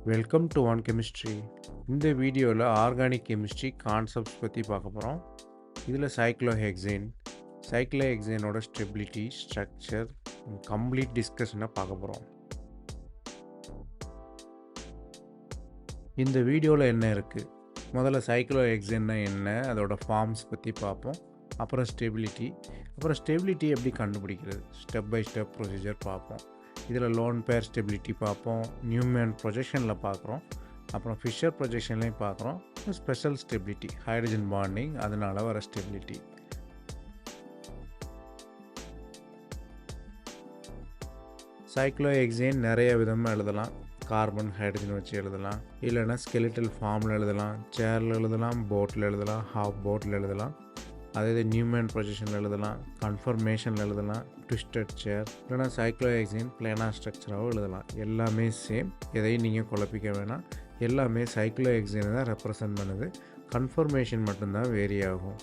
Welcome to one chemistry. இந்த வீடியோவில் organic chemistry concepts பற்றி பார்க்க போகிறோம். இதில் சைக்ளோஹெக்சேனோட ஸ்டெபிலிட்டி, ஸ்ட்ரக்சர், கம்ப்ளீட் டிஸ்கஷனை பார்க்க போகிறோம். இந்த வீடியோவில் என்ன இருக்குது, முதல்ல சைக்ளோஹெக்சேன்னா என்ன, அதோட ஃபார்ம்ஸ் பற்றி பார்ப்போம். அப்புறம் ஸ்டெபிலிட்டி எப்படி கண்டுபிடிக்கிறது, ஸ்டெப் பை ஸ்டெப் ப்ரொசீஜர் பார்ப்போம். இதில் லோன் பேர் ஸ்டெபிலிட்டி பார்ப்போம், நியூமேன் ப்ரொஜெக்ஷனில் பார்க்குறோம், அப்புறம் ஃபிஷர் ப்ரொஜெக்ஷன்லையும் பார்க்குறோம். ஸ்பெஷல் ஸ்டெபிலிட்டி, ஹைட்ரஜன் பாண்டிங், அதனால் வர ஸ்டெபிலிட்டி. சைக்ளோஹெக்சேன் நிறைய விதமாக எழுதலாம். கார்பன் ஹைட்ரஜன் வச்சு எழுதலாம், இல்லைன்னா ஸ்கெலிட்டல் ஃபார்மில் எழுதலாம், சேரில் எழுதலாம், போட்டில் எழுதலாம், ஹாஃப் போட்டில் எழுதலாம். அதே நியூமேன் ப்ரொஜெக்ஷனில் எழுதலாம், கன்ஃபர்மேஷனில் எழுதலாம், ட்விஸ்டட் சேர், இல்லைனா சைக்ளோஹெக்சேன் பிளானார் ஸ்ட்ரக்சராகவும் எழுதலாம். எல்லாமே சேம், எதையும் நீங்கள் குழப்பிக்க வேணாம். எல்லாமே சைக்ளோஹெக்சேனை தான் ரெப்ரசன்ட் பண்ணுது. கன்ஃபர்மேஷன் மட்டும்தான் வேரி ஆகும்.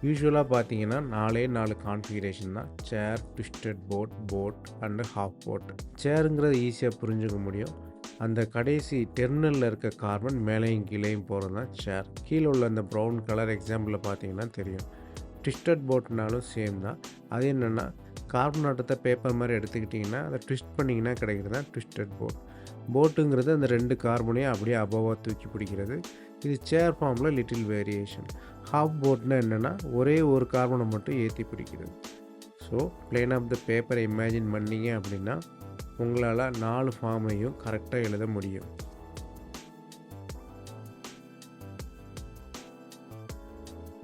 யூஸ்வலாக பார்த்தீங்கன்னா 4 கான்ஃபிகரேஷன் தான்: chair, twisted boat and half boat. சேருங்கிறது ஈஸியாக புரிஞ்சுக்க முடியும். அந்த கடைசி டெர்மினலில் இருக்க கார்பன் மேலேயும் கீழேயும் போகிறது தான் சேர். கீழே உள்ள அந்த ப்ரௌன் கலர் எக்ஸாம்பிளில் பார்த்தீங்கன்னா தெரியும். ட்விஸ்டட் போட்னாலும் சேம் தான். அது என்னென்னா, கார்பன் ஆட்டத்தை பேப்பர் மாதிரி எடுத்துக்கிட்டிங்கன்னா அதை ட்விஸ்ட் பண்ணிங்கன்னா கிடைக்கிறது தான் ட்விஸ்டட் போட்டுங்கிறது அந்த 2 கார்பனையும் அப்படியே அபோவாக தூக்கி பிடிக்கிறது. இது சேர் ஃபார்மில் லிட்டில் வேரியேஷன். ஹாஃப் போட்னா என்னென்னா, ஒரே ஒரு கார்பனை மட்டும் ஏற்றி பிடிக்கிறது. ஸோ பிளேன் ஆஃப் த பேப்பரை இமேஜின் பண்ணிங்க அப்படின்னா உங்களால் 4 ஃபார்மையும் கரெக்டாக எழுத முடியும்.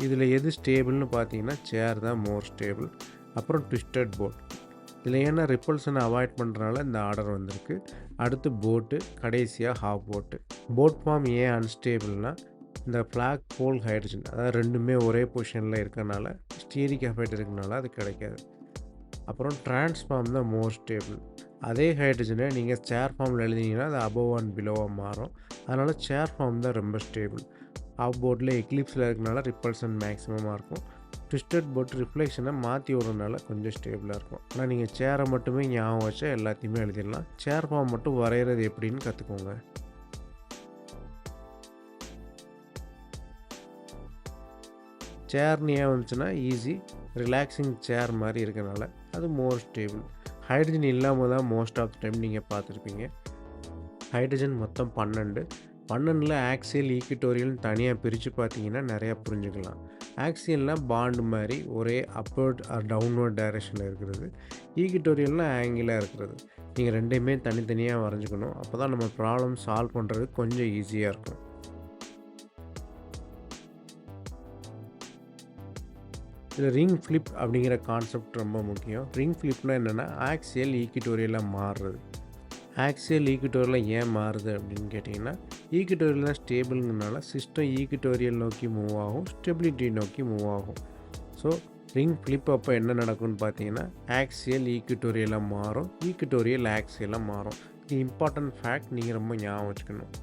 இதில் எது ஸ்டேபிள்னு பார்த்தீங்கன்னா சேர் தான் மோர் ஸ்டேபிள். அப்புறம் ட்விஸ்டட் போட். இதில் ஏன்னா ரிப்பல்ஷனை அவாய்ட் பண்ணுறதுனால இந்த ஆர்டர் வந்திருக்கு. அடுத்து போட்டு, கடைசியாக ஹாஃப் போட் ஃபார்ம் ஏன் அன்ஸ்டேபிள்னால், இந்த ஃப்ளாக் போல் ஹைட்ரஜன், அதாவது ரெண்டுமே ஒரே பொசிஷனில் இருக்கிறனால, ஸ்டீரிக் எஃபெக்ட் இருக்கனால அது கிடைக்காது. அப்புறம் டிரான்ஸ்ஃபார்ம் தான் மோர் ஸ்டேபிள். அதே ஹைட்ரஜனை நீங்கள் சேர் ஃபார்மில் எழுதிங்கன்னா அது அபோவ் அண்ட் பிலோவாக மாறும். அதனால் சேர் ஃபார்ம் தான் ரொம்ப ஸ்டேபிள். ஹாஃப் போட்டில் எக்லிப்ஸில் இருக்கனால ரிப்பல்ஷன் மேக்ஸிமமாக இருக்கும். ட்விஸ்டட் போட் ரிஃப்ளெக்ஷனை மாற்றி விடுறதுனால கொஞ்சம் ஸ்டேபிளாக இருக்கும். ஆனால் நீங்கள் சேரை மட்டுமே ஞாபகம் வச்சா எல்லாத்தையுமே எழுதிடலாம். சேர் ஃபார்ம் மட்டும் வரைகிறது எப்படின்னு கற்றுக்கோங்க. சேர்னு ஏன் வந்துச்சுன்னா, ஈஸி ரிலாக்ஸிங் சேர் மாதிரி இருக்கனால அது மோர் ஸ்டேபிள். ஹைட்ரஜன் இல்லாமல் தான் மோஸ்ட் ஆஃப் டைம் நீங்கள் பார்த்துருப்பீங்க. ஹைட்ரஜன் மொத்தம் 12 ஆக்சியல் ஈக்வட்டோரியல்னு தனியாக பிரித்து பார்த்தீங்கன்னா நிறையா புரிஞ்சுக்கலாம். ஆக்சியல்னால் பாண்டு மாதிரி ஒரே அப்வர்ட் ஆர் டவுன்வர்ட் டைரெக்ஷனில் இருக்கிறது. ஈக்வட்டோரியல்னால் ஆங்கிளாக இருக்கிறது. நீங்கள் ரெண்டையுமே தனித்தனியாக வரைஞ்சிக்கணும். அப்போ தான் நம்ம ப்ராப்ளம் சால்வ் பண்ணுறது கொஞ்சம் ஈஸியாக இருக்கும். இதில் ரிங் ஃப்ளிப் அப்படிங்கிற கான்செப்ட் ரொம்ப முக்கியம். ரிங் ஃப்ளிப்னால் என்னென்னா, ஆக்சியல் ஈக்வட்டோரியலாக மாறுறது. ஆக்சியல் ஈக்வட்டோரியலாக ஏன் மாறுது அப்படின்னு கேட்டிங்கன்னா, ஈக்வட்டோரியல் தான் ஸ்டேபிள்ங்கிறனால சிஸ்டம் ஈக்வட்டோரியல் நோக்கி மூவ் ஆகும், ஸ்டெபிலிட்டி நோக்கி மூவ் ஆகும். ஸோ ரிங் ஃப்ளிப் அப்போ என்ன நடக்கும்னு பார்த்தீங்கன்னா, ஆக்சியல் ஈக்வட்டோரியலாக மாறும், ஈக்வட்டோரியல் ஆக்சியலாக மாறும். இது இம்பார்ட்டன்ட் ஃபேக்ட், நீங்கள் ரொம்ப ஞாபகம் வச்சுக்கணும்.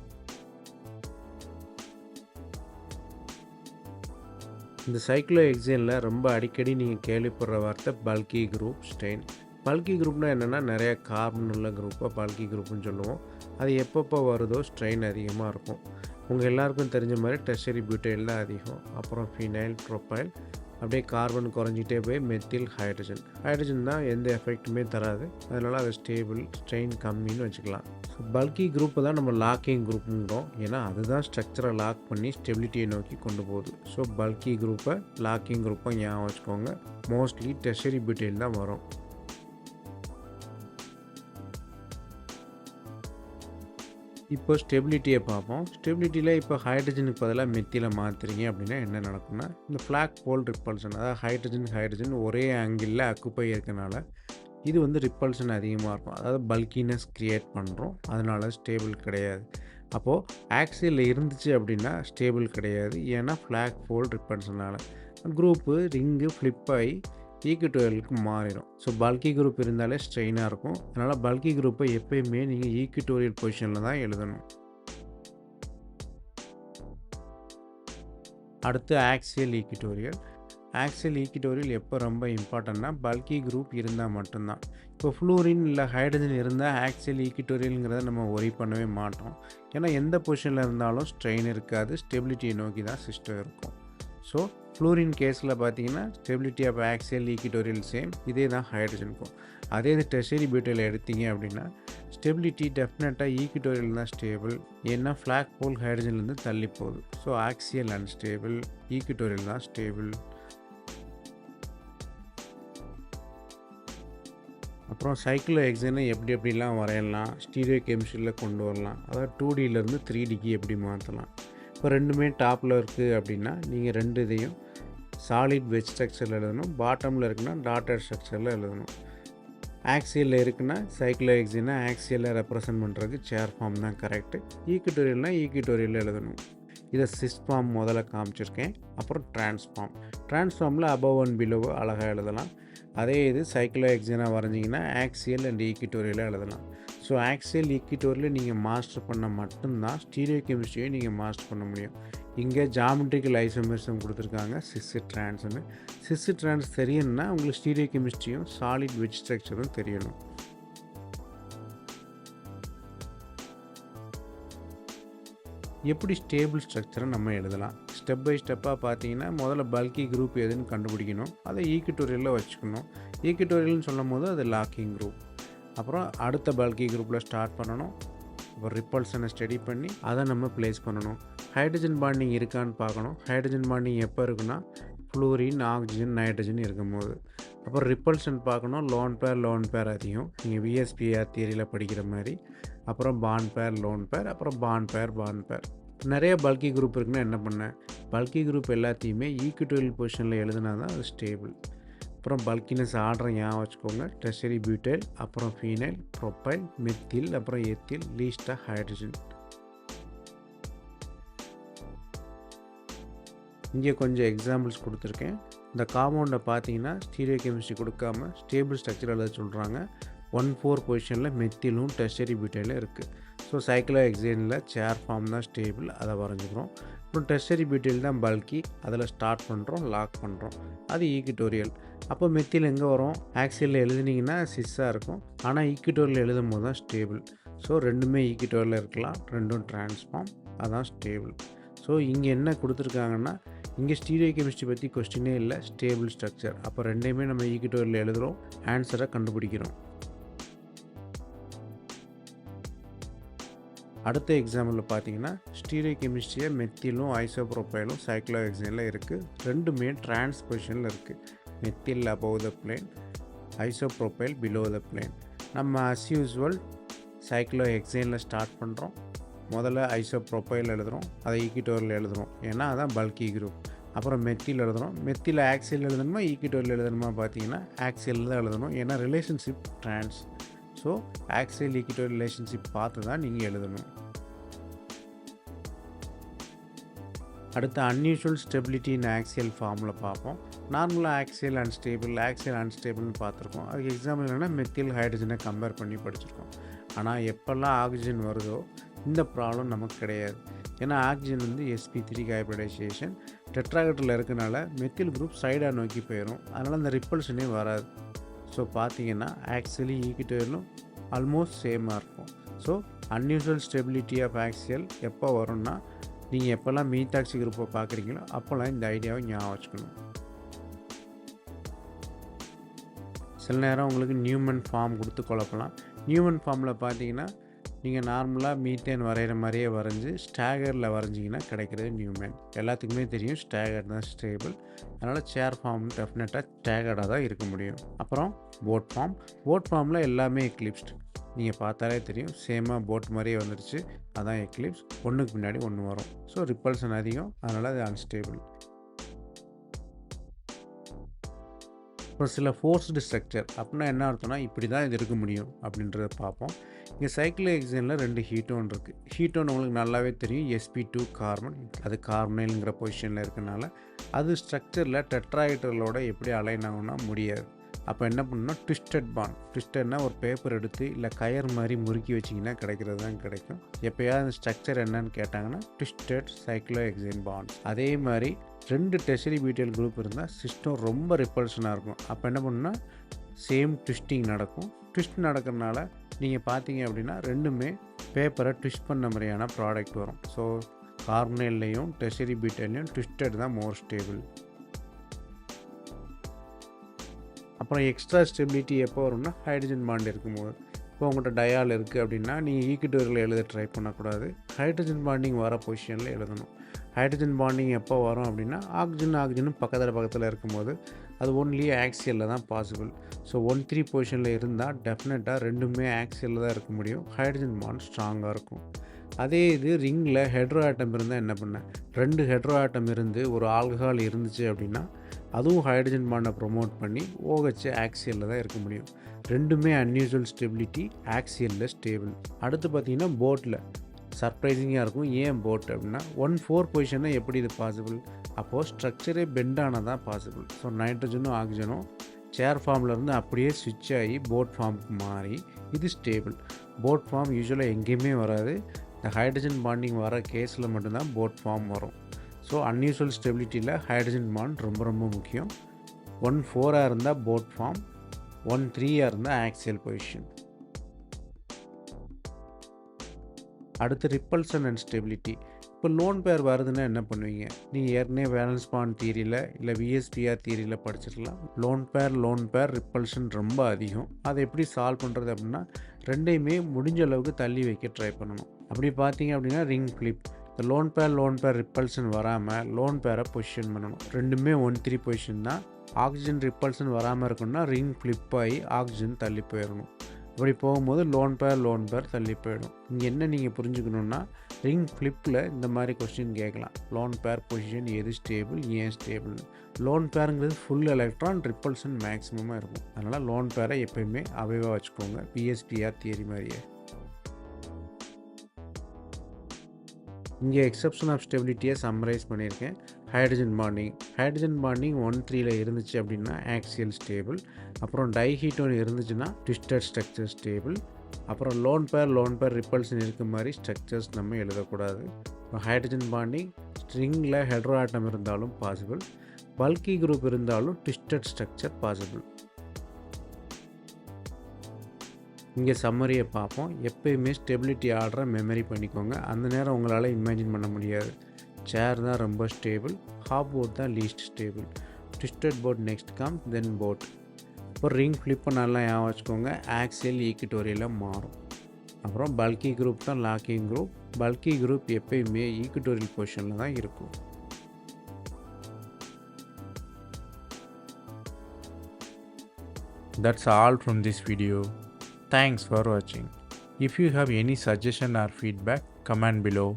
இந்த சைக்ளோஹெக்சேனில் ரொம்ப அடிக்கடி நீங்கள் கேள்விப்படுற வார்த்தை பல்கி குரூப், ஸ்ட்ரெயின். பல்கி குரூப்னால் என்னென்னா, நிறைய கார்பன் உள்ள குரூப்பை பல்கி குரூப்னு சொல்லுவோம். அது எப்பப்போ வருதோ ஸ்ட்ரெயின் அதிகமாக இருக்கும். உங்கள் எல்லாருக்கும் தெரிஞ்ச மாதிரி டெர்ஷரி பியூட்டைல் தான் அதிகம். அப்புறம் ஃபினைல், ப்ரோப்பைல், அப்படியே கார்பன் குறைஞ்சிட்டே போய் மெத்தில், ஹைட்ரஜன் தான் எந்த எஃபெக்ட்டுமே தராது. அதனால் அது ஸ்டேபிள், ஸ்ட்ரெயின் கம்மின்னு வச்சுக்கலாம். ஸோ பல்கி குரூப்பை தான் நம்ம லாக்கிங் குரூப்புங்கிறோம். ஏன்னா அதுதான் ஸ்ட்ரக்சரை லாக் பண்ணி ஸ்டெபிலிட்டியை நோக்கி கொண்டு போகுது. ஸோ பல்கி குரூப்பை லாக்கிங் குரூப்பை ஞாபகம் வச்சுக்கோங்க. மோஸ்ட்லி டெர்ஷரி பியூட்டைல் தான் வரும். இப்போ ஸ்டெபிலிட்டியை பார்ப்போம். ஸ்டெபிலிட்டியில் இப்போ ஹைட்ரஜனுக்கு பதிலாக மெத்தியில் மாற்றுறீங்க அப்படின்னா என்ன நடக்கும்னா, இந்த ஃப்ளாக் போல் ரிப்பல்ஷன், அதாவது ஹைட்ரஜன் ஒரே ஆங்கிளில் அக்குப்பை இருக்கனால இது வந்து ரிப்பல்ஷன் அதிகமாக இருக்கும். அதாவது பல்கினஸ் க்ரியேட் பண்ணுறோம், அதனால் ஸ்டேபிள் கிடையாது. அப்போது ஆக்சியலில் இருந்துச்சு அப்படின்னா ஸ்டேபிள் கிடையாது. ஏன்னா ஃப்ளாக் போல் ரிப்பல்ஷனால் குரூப்பு ரிங்கு ஃப்ளிப் ஆகி ஈக்வட்டோரியலுக்கு மாறிடும். ஸோ பல்கி குரூப் இருந்தாலே ஸ்ட்ரெயினாக இருக்கும். அதனால் பல்கி குரூப்பை எப்பயுமே நீங்கள் ஈக்வட்டோரியல் பொசிஷனில் தான் எழுதணும். அடுத்து ஆக்சியல் ஈக்வட்டோரியல். ஆக்சியல் ஈக்விட்டோரியல் எப்போ ரொம்ப இம்பார்ட்டன்னா பல்கி குரூப் இருந்தால் மட்டும்தான். இப்போ ஃப்ளூரின் இல்லை ஹைட்ரஜன் இருந்தால் ஆக்சியல் ஈக்விட்டோரியல்ங்கிறத நம்ம ஒரி பண்ணவே மாட்டோம். ஏன்னா எந்த பொசிஷனில் இருந்தாலும் ஸ்ட்ரெயின் இருக்காது, ஸ்டெபிலிட்டியை நோக்கி தான் சிஸ்டம் இருக்கும். ஸோ ஃப்ளூரின் கேஸில் பார்த்தீங்கன்னா stability of axial equatorial same, இதே தான் ஹைட்ரஜனுக்கும். அதே இது டெர்ஷியரி பியூட்டைல் எடுத்தீங்க அப்படின்னா ஸ்டெபிலிட்டி டெஃபினட்டாக ஈக்விட்டோரியல் தான் ஸ்டேபிள். ஏன்னா ஃப்ளாக் போல் ஹைட்ரஜன்லேருந்து தள்ளி போகுது. ஸோ ஆக்சியல் அன்ஸ்டேபிள், ஈக்விட்டோரியல் தான் ஸ்டேபிள். அப்புறம் சைக்ளோஹெக்சேனை எப்படிலாம் வரையலாம், ஸ்டீரியோ கெமிஸ்ட்ரியில் கொண்டு வரலாம், அதாவது 2Dலேருந்து 3Dக்கு எப்படி மாற்றலாம். இப்போ ரெண்டுமே டாப்பில் இருக்குது அப்படின்னா நீங்கள் ரெண்டு இதையும் சாலிட் வெஜ் ஸ்ட்ரக்சரில் எழுதணும், பாட்டமில் இருக்குன்னா டாட்டட் ஸ்ட்ரக்சரில் எழுதணும். ஆக்சியலில் இருக்குன்னா சைக்ளோஹெக்சேனை ஆக்சியலில் ரெப்ரசன்ட் பண்ணுறதுக்கு சேர் ஃபார்ம் தான் கரெக்டு. ஈக்விட்டோரியல்னால் ஈக்விட்டோரியலில் எழுதணும். இதை சிஸ் ஃபார்ம் முதல்ல காமிச்சிருக்கேன். அப்புறம் டிரான்ஸ்ஃபார்மில் அபவ் அண்ட் பிலோ அழகாக எழுதலாம். அதே இது சைக்ளோஹெக்சேனாக வரைஞ்சிங்கன்னா ஆக்சியல் அண்ட் ஈக்விட்டோரியலாக எழுதலாம். ஸோ ஆக்சியல் ஈக்விட்டோரியல் நீங்கள் மாஸ்டர் பண்ண மட்டும்தான் ஸ்டீரியோ கெமிஸ்ட்ரியை நீங்கள் மாஸ்டர் பண்ண முடியும். இங்கே ஜாமெட்ரிக்கல் ஐசோமெரிசம் கொடுத்துருக்காங்க சிஸ் டிரான்ஸ்னு. சிஸ் டிரான்ஸ் தெரியணும்னா உங்களுக்கு ஸ்டீரியோ கெமிஸ்ட்ரியும் சாலிட் வெஜ் ஸ்ட்ரக்சரும் தெரியணும். எப்படி ஸ்டேபிள் ஸ்ட்ரக்சரை நம்ம எழுதலாம், ஸ்டெப் பை ஸ்டெப்பாக பார்த்தீங்கன்னா முதல்ல பல்கி குரூப் எதுன்னு கண்டுபிடிக்கணும், அதை ஈக்விட்டோரியலில் வச்சுக்கணும். ஈக்விட்டோரியல்னு சொல்லும் போது அது லாக்கிங் குரூப். அப்புறம் அடுத்த பல்கி குரூப்பில் ஸ்டார்ட் பண்ணணும். அப்புறம் ரிப்பல்சனை ஸ்டடி பண்ணி அதை நம்ம பிளேஸ் பண்ணணும். ஹைட்ரஜன் பாண்டிங் இருக்கான்னு பார்க்கணும். ஹைட்ரஜன் பாண்டிங் எப்போ இருக்குன்னா ஃப்ளூரின், ஆக்சிஜன், நைட்ரஜன் இருக்கும்போது. அப்புறம் ரிப்பல்சன் பார்க்கணும். லோன் பேர் அதிகம், நீங்கள் விஎஸ்பிஆர் தியரியில் படிக்கிற மாதிரி. அப்புறம் பாண்ட் பேர், லோன் பேர், அப்புறம் பாண்ட் பேர். நிறைய பல்கி குரூப் இருக்குன்னா என்ன பண்ணேன், பல்கி குரூப் எல்லாத்தையுமே ஈக்விட்டோரியல் பொசிஷனில் எழுதுனா தான் அது ஸ்டேபிள். அப்புறம் பல்கினஸ் ஆர்டரை ஞாபகம் வச்சுக்கோங்க. டெர்ஷியரி பியூட்டைல், அப்புறம் ஃபீனைல், ப்ரொப்பைல், மெத்தில், அப்புறம் எத்தில், லீஸ்டாக ஹைட்ரஜன். இங்கே கொஞ்சம் எக்ஸாம்பிள்ஸ் கொடுத்துருக்கேன். இந்த காம்பவுண்டை பார்த்தீங்கன்னா ஸ்டீரியோ கெமிஸ்ட்ரி கொடுக்காம ஸ்டேபிள் ஸ்ட்ரக்சர் எழுத சொல்கிறாங்க. 1,4 பொசிஷனில் மெத்திலும் டெர்ஷியரி பியூட்டைலும் இருக்குது. ஸோ சைக்ளோஹெக்சேனில் சேர் ஃபார்ம் தான் ஸ்டேபிள், அதை வரைஞ்சிக்கிறோம். அப்புறம் டெர்ஷியரி பியூட்டைல் தான் பல்கி, அதில் ஸ்டார்ட் பண்ணுறோம், லாக் பண்ணுறோம், அது ஈக்விட்டோரியல். அப்போ மெத்தில் எங்கே வரும், ஆக்சியலில் எழுதுனீங்கன்னா சிஸ்ஸாக இருக்கும், ஆனால் ஈக்விட்டோரியல் எழுதும் போது தான் ஸ்டேபிள். ஸோ ரெண்டுமே ஈக்விட்டோரியலில் இருக்கலாம், ரெண்டும் டிரான்ஸ்ஃபார்ம், அதான் ஸ்டேபிள். ஸோ இங்கே என்ன கொடுத்துருக்காங்கன்னா, இங்கே ஸ்டீரியோ கெமிஸ்ட்ரி பற்றி கொஸ்டினே இல்லை, ஸ்டேபிள் ஸ்ட்ரக்சர். அப்போ ரெண்டையுமே நம்ம ஈக்விட்டோரியலில் எழுதுகிறோம், ஆன்சரை கண்டுபிடிக்கிறோம். அடுத்த எக்ஸாம்பிளில் பார்த்தீங்கன்னா ஸ்டீரியோ கெமிஸ்ட்ரியை மெத்திலும் ஐசோப்ரோப்பைலும் சைக்ளோஹெக்சேனில் இருக்குது. ரெண்டுமே டிரான்ஸ் பொசிஷனில் இருக்குது. Methyl above the plane, isopropyl below the plane. நம்ம அஸ் யூஸ்வல் சைக்ளோஹெக்சேனில் ஸ்டார்ட் பண்ணுறோம். முதல்ல ஐசோப்ரோப்பைல் எழுதுகிறோம், அதை ஈக்விட்டோரியல் எழுதுகிறோம், ஏன்னா அதான் பல்கி குரூப். அப்புறம் மெத்தில் எழுதுகிறோம். மெத்தில் ஆக்சியல் எழுதணுமா ஈக்விட்டோரியல் எழுதணுமா பார்த்தீங்கன்னா ஆக்சியல் தான் எழுதணும், ஏன்னா relationship trans. So axial equatorial relationship பார்த்து தான் நீங்கள் எழுதணும். அடுத்து அன்யூஷுவல் ஸ்டெபிலிட்டி இன் ஆக்சியல் ஃபார்மில் பார்ப்போம். நார்மலாக ஆக்சியல் அன்ஸ்டேபிள்னு பார்த்துருக்கோம். அதுக்கு எக்ஸாம்பிள் என்னென்னா மெத்தில் ஹைட்ரஜனை கம்பேர் பண்ணி படிச்சிருக்கோம். ஆனால் எப்போல்லாம் ஆக்சிஜன் வருதோ இந்த ப்ராப்ளம் நமக்கு கிடையாது. ஏன்னா ஆக்சிஜன் வந்து sp3 ஹைப்ரிடைசேஷன் டெட்ராஹெட்ரில் இருக்கனால மெத்தில் குரூப் சைடாக நோக்கி போயிடும், அதனால் அந்த ரிப்பல்ஷனே வராது. ஸோ பார்த்தீங்கன்னா ஆக்சியலி ஈக்விட்டோரியலும் ஆல்மோஸ்ட் சேமாக இருக்கும். So unusual stability of axial எப்போ வரும்னா நீங்கள் எப்போல்லாம் மீத்தாக்சி குரூப்பை பார்க்குறீங்களோ அப்போல்லாம் இந்த ஐடியாவை ஞாபகம் வச்சுக்கணும். சில நேரம் உங்களுக்கு நியூமன் ஃபார்ம் கொடுத்து குழப்பலாம். நியூமன் ஃபார்மில் பார்த்தீங்கன்னா நீங்கள் நார்மலாக மீத்தேன் வரைகிற மாதிரியே வரைஞ்சி ஸ்டாகரில் வரைஞ்சிங்கன்னா கிடைக்கிறது நியூமன். எல்லாத்துக்குமே தெரியும் ஸ்டாகர் தான் ஸ்டேபிள், அதனால் சேர் ஃபார்ம் டெஃபினட்டாக ஸ்டாகர்டாக தான் இருக்க முடியும். அப்புறம் போட் ஃபார்மில் எல்லாமே எக்லிப்ஸ்ட், நீங்கள் பார்த்தாலே தெரியும் சேமாக போட் மாதிரியே வந்துடுச்சு, அதான் எக்லிப்ஸ். ஒன்றுக்கு பின்னாடி ஒன்று வரும். ஸோ ரிப்பல்சன் அதிகம், அதனால் அது அன்ஸ்டேபிள். அப்புறம் சில ஃபோர்ஸ்டு ஸ்ட்ரக்சர் அப்படின்னா என்ன அர்த்தம்னா இப்படி தான் இது இருக்க முடியும் அப்படின்றத பார்ப்போம். இங்கே சைக்ளோஹெக்சேனில் 2 ஹீட்டோன் இருக்குது. ஹீட்டோன் உங்களுக்கு நல்லாவே தெரியும், sp2 கார்பன், அது கார்பனைலுங்கிற பொசிஷனில் இருக்கனால அது ஸ்ட்ரக்சரில் டெட்ராஹெட்ரலோட எப்படி அலைன் ஆகும்னா முடியாது. அப்போ என்ன பண்ணணும், ட்விஸ்டட் பாண்ட். ட்விஸ்டட்னா ஒரு பேப்பர் எடுத்து இல்லை கயர் மாதிரி முறுக்கி வச்சிங்கன்னா கிடைக்கிறது தான் கிடைக்கும். எப்போயாவது ஸ்ட்ரக்சர் என்னன்னு கேட்டாங்கன்னா ட்விஸ்டட் சைக்ளோஹெக்சேன் பாண்ட். அதே மாதிரி 2 டெர்ஷரி பியூட்டைல் குரூப் இருந்தால் சிஸ்டம் ரொம்ப ரிப்பல்ஷனாக இருக்கும். அப்போ என்ன பண்ணணும்னா சேம் ட்விஸ்டிங் நடக்கும். ட்விஸ்ட் நடக்கிறதுனால நீங்கள் பார்த்தீங்க அப்படின்னா ரெண்டுமே பேப்பரை ட்விஸ்ட் பண்ண மாதிரியான ப்ராடக்ட் வரும். ஸோ கார்பனைல்லையும் டெர்ஷரி பியூட்டைல்லையும் ட்விஸ்டட் தான் மோர் ஸ்டேபிள். அப்புறம் எக்ஸ்ட்ரா ஸ்டெபிலிட்டி எப்போ வரும்னா ஹைட்ரஜன் பாண்ட் இருக்கும்போது. இப்போ உங்கள்கிட்ட டயால் இருக்குது அப்படின்னா நீங்கள் ஈக்குவட்டோரியல் எழுத ட்ரை பண்ணக்கூடாது, ஹைட்ரஜன் பாண்டிங் வர பொசிஷனில் எழுதணும். ஹைட்ரஜன் பாண்டிங் எப்போ வரும் அப்படின்னா ஆக்சிஜனும் பக்கத்தில் இருக்கும்போது அது ஒன்லி ஆக்சியலில் தான் பாசிபிள். ஸோ 1,3 பொசிஷனில் இருந்தால் டெஃபினட்டாக ரெண்டுமே ஆக்சியலில் தான் இருக்க முடியும். ஹைட்ரஜன் பாண்ட் ஸ்ட்ராங்காக இருக்கும். அதே இது ரிங்கில் ஹெட்ரோ ஆட்டம் இருந்தால் என்ன பண்ண, 2 ஹெட்ரோ ஆட்டம் இருந்து ஒரு ஆல்கஹால் இருந்துச்சு அப்படின்னா அதுவும் ஹைட்ரஜன் பாண்டை ப்ரொமோட் பண்ணி OH ஆக்சியலில் தான் இருக்க முடியும். ரெண்டுமே அன்யூசுவல் ஸ்டெபிலிட்டி, ஆக்சியலில் ஸ்டேபிள். அடுத்து பார்த்திங்கன்னா போட்டில் சர்ப்ரைசிங்காக இருக்கும். ஏன் போட் அப்படின்னா 1,4 பொசிஷனில் எப்படி இது பாசிபிள், அப்போது ஸ்ட்ரக்சரே பெண்ட் ஆனால் தான் பாசிபிள். ஸோ நைட்ரஜனும் ஆக்சிஜனும் சேர் ஃபார்ம்லேருந்து அப்படியே ஸ்விட்ச் ஆகி போட் ஃபார்முக்கு மாறி இது ஸ்டேபிள். போட் ஃபார்ம் யூஸ்வலாக எங்கேயுமே வராது, இந்த ஹைட்ரஜன் பாண்டிங் வர கேஸில் மட்டும்தான் போட் ஃபார்ம் வரும். ஸோ அன்யூசுவல் ஸ்டெபிலிட்டியில் ஹைட்ரஜன் பாண்ட் ரொம்ப முக்கியம். 1,4 இருந்தால் போட் ஃபார்ம், 1,3 இருந்தால் ஆக்சியல் பொசிஷன். அடுத்து ரிப்பல்சன் அண்ட் ஸ்டெபிலிட்டி. இப்போ லோன் பேர் வருதுன்னா என்ன பண்ணுவீங்க, நீங்கள் ஏற்கனவே வேலன்ஸ் பாண்ட் தியரியில் இல்லை VSPR தியரியில் படிச்சிருக்கலாம். லோன் பேர் ரிப்பல்ஷன் ரொம்ப அதிகம். அதை எப்படி சால்வ் பண்ணுறது அப்படின்னா ரெண்டையுமே முடிஞ்ச அளவுக்கு தள்ளி வைக்க ட்ரை பண்ணணும். அப்படி பார்த்தீங்க அப்படின்னா ரிங் ஃப்ளிப். இந்த லோன் பேர் ரிப்பல்ஷன் வராமல் லோன் பேரை பொசிஷன் பண்ணணும். ரெண்டுமே 1,3 பொசிஷன் தான். ஆக்சிஜன் ரிப்பல்ஷன் வராமல் இருக்கணும்னா ரிங் ஃப்ளிப் ஆகி ஆக்சிஜன் தள்ளி போயிடணும். அப்படி போகும்போது லோன் பேர் தள்ளி போயிடும். இங்கே என்ன நீங்கள் புரிஞ்சுக்கணுன்னா ரிங் ஃப்ளிப்பில் இந்த மாதிரி கொஸ்டின் கேட்கலாம். லோன் பேர் பொசிஷன் எது ஸ்டேபிள், ஏன் ஸ்டேபிள். லோன் பேருங்கிறது ஃபுல் எலக்ட்ரான், ரிப்பல்ஷன் மேக்ஸிமமாக இருக்கும். அதனால் லோன் பேரை எப்போயுமே அவைவாக வச்சுக்கோங்க, VSPR தியரி மாதிரியே. இங்கே எக்ஸப்ஷன் ஆஃப் ஸ்டெபிலிட்டியை சம்மரைஸ் பண்ணியிருக்கேன். ஹைட்ரஜன் பாண்டிங் 1,3 இருந்துச்சு அப்படின்னா ஆக்சியல் ஸ்டேபிள். அப்புறம் டைஹீட்டோன் இருந்துச்சுன்னா ட்விஸ்டட் ஸ்ட்ரக்சர் ஸ்டேபிள். அப்புறம் லோன் பேர் ரிப்பல்ஷன் இருக்க மாதிரி ஸ்ட்ரக்சர்ஸ் நம்ம எழுதக்கூடாது. ஹைட்ரஜன் பாண்டிங் ஸ்ட்ரிங்கில் ஹெட்ரோ ஆட்டம் இருந்தாலும் பாசிபிள், பல்கி குரூப் இருந்தாலும் ட்விஸ்டட் ஸ்ட்ரக்சர் பாசிபிள். இங்கே சம்மரியை பார்ப்போம். எப்போயுமே ஸ்டெபிலிட்டி ஆர்டரை மெமரி பண்ணிக்கோங்க. அந்த நேரம் உங்களால் இமேஜின் பண்ண முடியாது. சேர் தான் ரொம்ப ஸ்டேபிள், ஹாப் போர்ட் தான் least stable, twisted boat next come, then boat. இப்போ ரிங் ஃப்ளிப்பை நல்லா ஞாபகம் வச்சுக்கோங்க, ஆக்சியல் ஈக்குவட்டோரியலாக மாறும். அப்புறம் பல்கி குரூப் தான் லாக்கிங் குரூப். பல்கி குரூப் எப்போயுமே ஈக்குவட்டோரியல் பொசிஷனில் தான் இருக்கும். That's all from this video. Thanks for watching. If you have any suggestion or feedback, comment below.